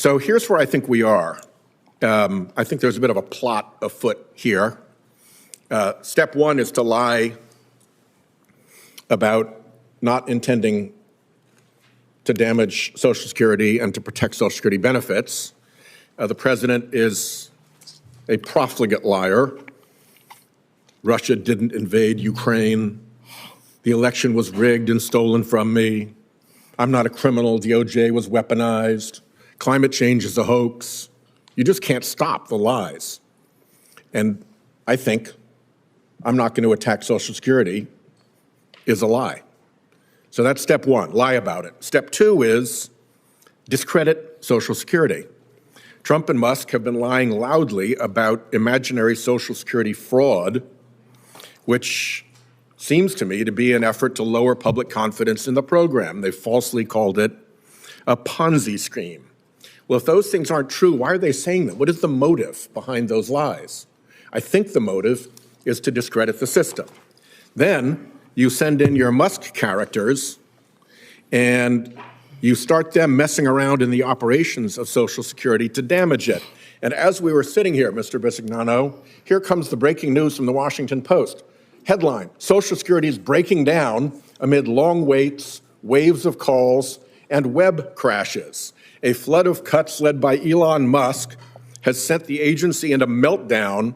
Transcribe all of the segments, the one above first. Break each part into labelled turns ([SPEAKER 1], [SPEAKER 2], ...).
[SPEAKER 1] So here's where I think we are. I think there's a bit of a plot afoot here. Step one is to lie about not intending to damage Social Security and to protect Social Security benefits. The president is a profligate liar. Russia didn't invade Ukraine. The election was rigged and stolen from me. I'm not a criminal. DOJ was weaponized. Climate change is a hoax. You just can't stop the lies. And I think I'm not going to attack Social Security is a lie. So that's step one, lie about it. Step two is discredit Social Security. Trump and Musk have been lying loudly about imaginary Social Security fraud, which seems to me to be an effort to lower public confidence in the program. They falsely called it a Ponzi scheme. Well, if those things aren't true, why are they saying them? What is the motive behind those lies? I think the motive is to discredit the system. Then you send in your Musk characters and you start them messing around in the operations of Social Security to damage it. And as we were sitting here, Mr. Bisignano, here comes the breaking news from the Washington Post. Headline, Social Security is breaking down amid long waits, waves of calls, and web crashes. A flood of cuts led by Elon Musk has sent the agency into meltdown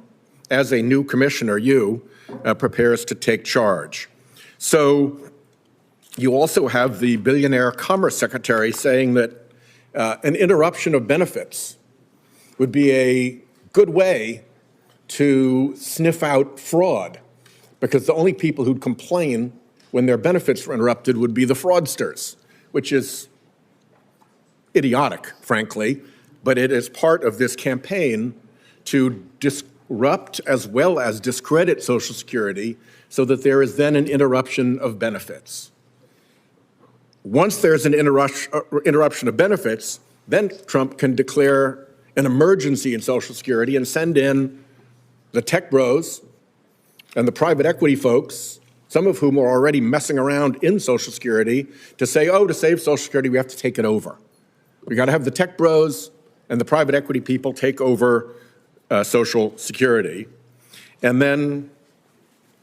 [SPEAKER 1] as a new commissioner, prepares to take charge. So you also have the billionaire Commerce Secretary saying that an interruption of benefits would be a good way to sniff out fraud, because the only people who'd complain when their benefits were interrupted would be the fraudsters, which is idiotic, frankly, but it is part of this campaign to disrupt as well as discredit Social Security so that there is then an interruption of benefits. Once there's an interruption of benefits, then Trump can declare an emergency in Social Security and send in the tech bros and the private equity folks, some of whom are already messing around in Social Security, to say, oh, to save Social Security, we have to take it over. We got to have the tech bros and the private equity people take over Social Security. And then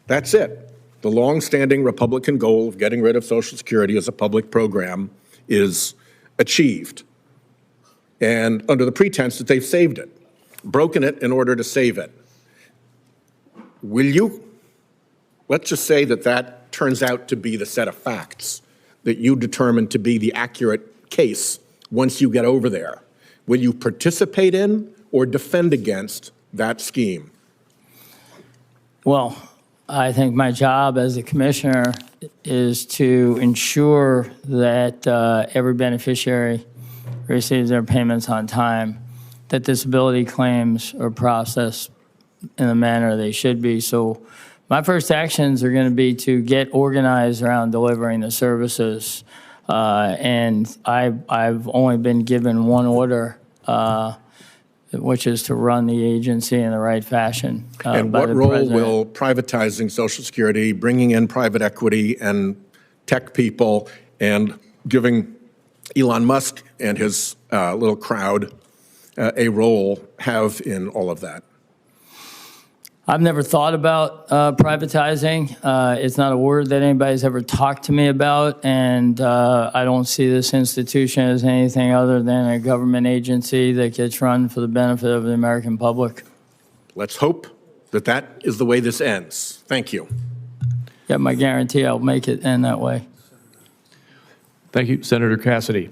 [SPEAKER 1] that's it. The long-standing Republican goal of getting rid of Social Security as a public program is achieved. And under the pretense that they've saved it, broken it in order to save it. Will you, let's just say that that turns out to be the set of facts that you determine to be the accurate case once you get over there. Will you participate in or defend against that scheme?
[SPEAKER 2] Well, I think my job as a commissioner is to ensure that every beneficiary receives their payments on time, that disability claims are processed in the manner they should be. So my first actions are going to be to get organized around delivering the services. And I've only been given one order, which is to run the agency in the right fashion.
[SPEAKER 1] And what role will privatizing Social Security, bringing in private equity and tech people, and giving Elon Musk and his little crowd a role have in all of that?
[SPEAKER 2] I've never thought about privatizing. It's not a word that anybody's ever talked to me about, and I don't see this institution as anything other than a government agency that gets run for the benefit of the American public.
[SPEAKER 1] Let's hope that that is the way this ends. Thank you.
[SPEAKER 2] Yeah, my guarantee I'll make it end that way.
[SPEAKER 3] Thank you, Senator Cassidy.